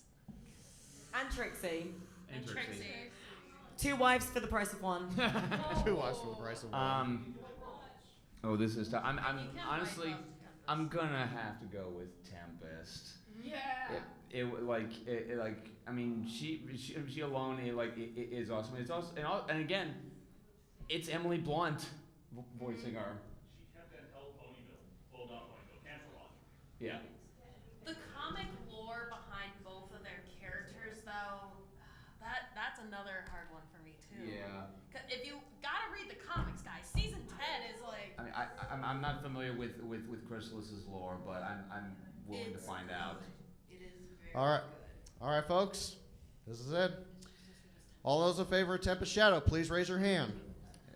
And Trixie. And Trixie. 2 wives for the price of 1. 2 wives for the price of 1. Oh, this is tough. I'm honestly, I'm gonna have to go with Tempest. Yeah. I mean, she alone is awesome. It's also and again, it's Emily Blunt voicing her. She kept that Hell Ponyville. Hold on, Ponyville. Cancel on. Yeah. The comic lore behind both of their characters, though, that's another hard one for me too. Yeah. 'Cause if you gotta read the comics, guys, season 10 is like. I mean, I'm not familiar with Chrysalis's lore, but I'm willing to find out. It is very All right, folks. This is it. All those in favor of Tempest Shadow, please raise your hand.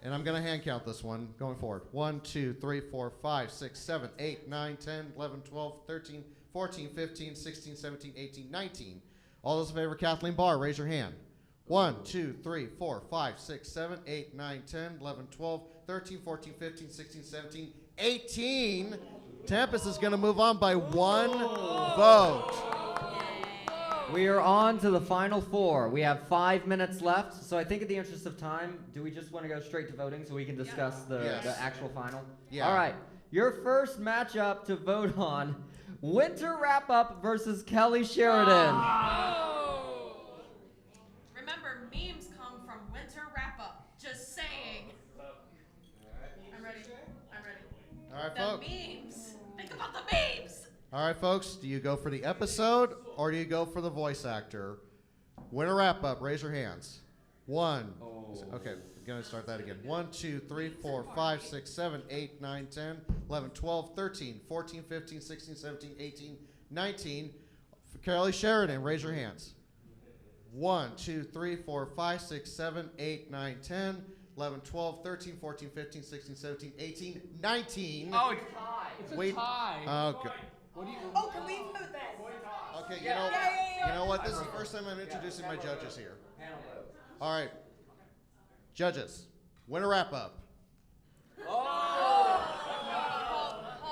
And I'm going to hand count this one going forward. 1, 2, 3, 4, 5, 6, 7, 8, 9, 10, 11, 12, 13, 14, 15, 16, 17, 18, 19. All those in favor of Kathleen Barr, raise your hand. 1, 2, 3, 4, 5, 6, 7, 8, 9, 10, 11, 12, 13, 14, 15, 16, 17, 18. Tempest is going to move on by 1 vote. We are on to the final 4. We have 5 minutes left, so I think in the interest of time, do we just want to go straight to voting so we can discuss the actual final? Yeah. All right. Your first matchup to vote on, Winter Wrap-Up versus Kelly Sheridan. Remember, memes come from Winter Wrap-Up. Just saying. I'm ready. All right, The folks. memes. Think about the memes. All right, folks. Do you go for the episode or do you go for the voice actor? Winner wrap up. Raise your hands. 1. Okay, I'm going to start that again. 1, 2, 3, 4, 5, 6, 7, 8, 9, 10, 11, 12, 13, 14, 15, 16, 17, 18, 19. For Kelly Sheridan, raise your hands. 1, 2, 3, 4, 5, 6, 7, 8, 9, 10, 11, 12, 13, 14, 15, 16, 17, 18, 19. Oh, it's a tie. It's a tie. Okay. Oh, can we vote then? Okay, you know what? This is the first time I'm introducing my judges here. All right. Judges, winner wrap up.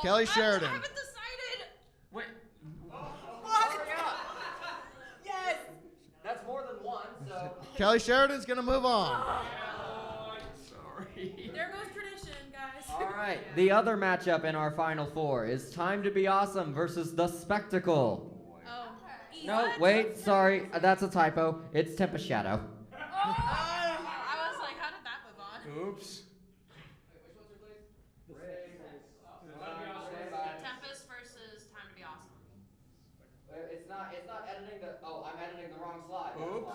Kelly Sheridan. I haven't decided. Wait. Yes. That's more than 1, so... Kelly Sheridan's going to move on. Sorry. There goes tradition, guys. All right. The other matchup in our final 4 is Time to Be Awesome versus The Spectacle. Oh. No, wait, sorry. That's a typo. It's Tempest Shadow. I was like, how did that move on? Oops. Tempest versus Time to Be Awesome. It's not editing the... Oh, I'm editing the wrong slide. Oops.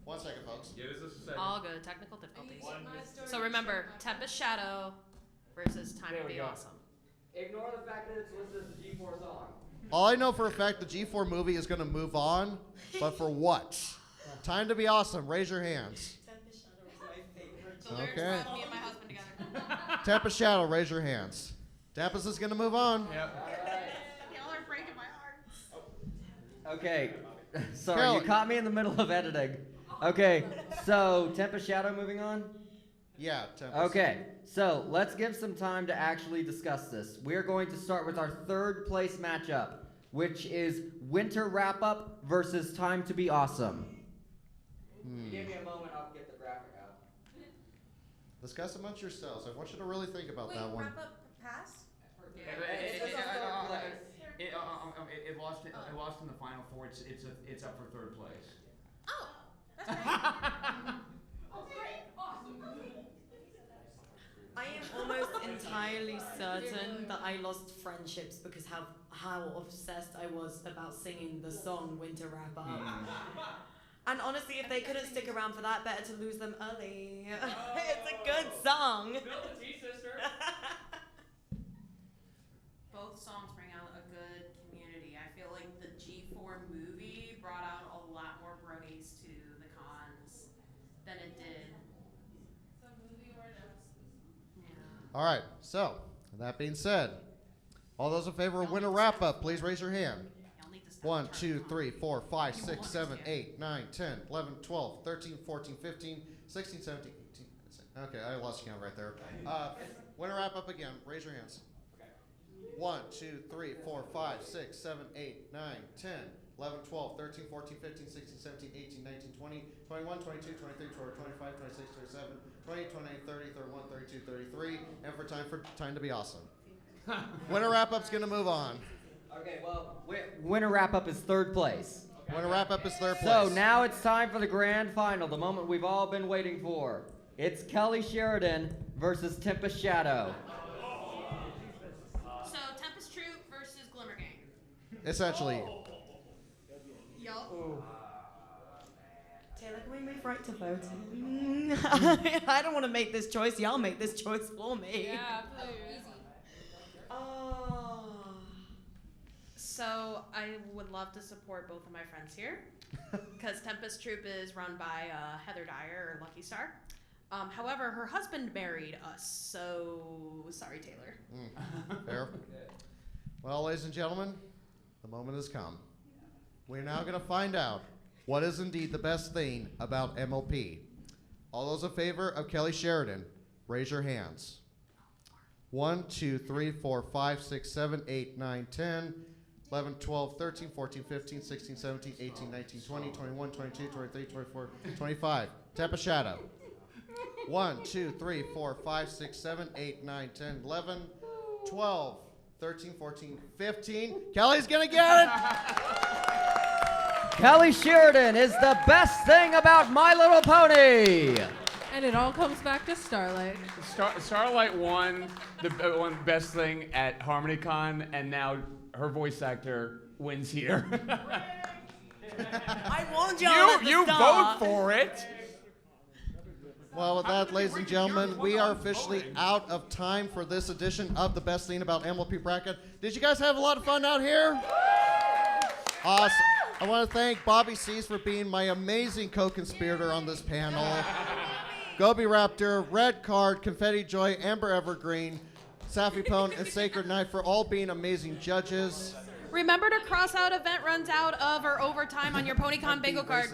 1 second, folks. Give us a second. All good. Technical difficulties. So remember, Tempest Shadow versus Time to Be Awesome. Ignore the fact that it's listed as a G4 song. All I know for a fact, the G4 movie is going to move on, but for what? Time to Be Awesome. Raise your hands. The lyrics Okay. brought me and my husband together. Tempest Shadow, raise your hands. Tempest is going to move on. Yep. Y'all are breaking my heart. Okay. Sorry, Kelly. you caught me in the middle of editing. Okay, so Tempest Shadow moving on? Yeah, Tempest. Okay, so let's give some time to actually discuss this. We're going to start with our third place matchup, which is Winter Wrap-Up versus Time to Be Awesome. Give me a moment, I'll get the graphic out. Discuss amongst yourselves. I want you to really think about that one. Wrap up pass? It lost in the final four. It's up for third place. Oh, that's great. I am almost entirely certain that I lost friendships because how obsessed I was about singing the song Winter Wrap Up. And honestly, if they couldn't stick around for that, better to lose them early. It's a good song. Spill the tea, sister. Both songs bring out a good community. I feel like the G4 movie brought out a lot more bronies to the cons than it did. All right, so that being said, all those in favor of Winter Wrap-Up, please raise your hand. 1, 2, 3, 4, 5, 6, 7, 8, 9, 10, 11, 12, 13, 14, 15, 16, 17, 18. Okay, I lost count right there. Winter Wrap-Up again. Raise your hands. 1, 2, 3, 4, 5, 6, 7, 8, 9, 10, 11, 12, 13, 14, 15, 16, 17, 18, 19, 20, 21, 22, 23, 24, 25, 26, 27, 20, 28, 30, 31, 32, 33, and for time to be awesome. Winter Wrap-Up's going to move on. Okay, well, Winter Wrap-Up is third place. Winter Wrap-Up is third place. So now it's time for the grand final, the moment we've all been waiting for. It's Kelly Sheridan versus Tempest Shadow. So Tempest Troop versus Glimmer Gang. Essentially. Yup. Taylor, can we move right to voting? I don't want to make this choice. Y'all make this choice for me. Yeah, please. So I would love to support both of my friends here, because Tempest Troop is run by Heather Dyer or Lucky Star. However, her husband married us, so sorry, Taylor. Fair. Well, ladies and gentlemen, the moment has come. We're now going to find out what is indeed the best thing about MLP. All those in favor of Kelly Sheridan, raise your hands. 1, 2, 3, 4, 5, 6, 7, 8, 9, 10, 11, 12, 13, 14, 15, 16, 17, 18, 19, 20, 21, 22, 23, 24, 25. Tempest Shadow. 1, 2, 3, 4, 5, 6, 7, 8, 9, 10, 11, 12, 13, 14, 15. Kelly's going to get it! Kelly Sheridan is the best thing about My Little Pony. And it all comes back to Starlight. Starlight won the one best thing at HarmonyCon, and now her voice actor wins here. I warned y'all at the You start. vote for it. Well, with that, ladies and gentlemen, we are officially out of time for this edition of the Best Thing About MLP Bracket. Did you guys have a lot of fun out here? Awesome. I want to thank Bobby Cease for being my amazing co-conspirator on this panel. Gobiraptor, Red Card, Confetti Joy, Amber Evergreen, Safi Pone, and Sacred Knight for all being amazing judges. Remember to cross out event runs out of or overtime on your PonyCon bingo card.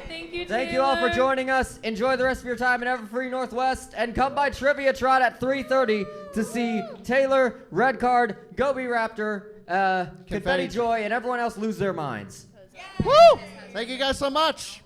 Thank you, Thank you all for joining us. Enjoy the rest of your time in Everfree Northwest, and come by Trivia Trot at 3:30 to see Taylor, Red Card, Gobiraptor, Confetti Joy, and everyone else lose their minds. Woo! Thank you guys so much.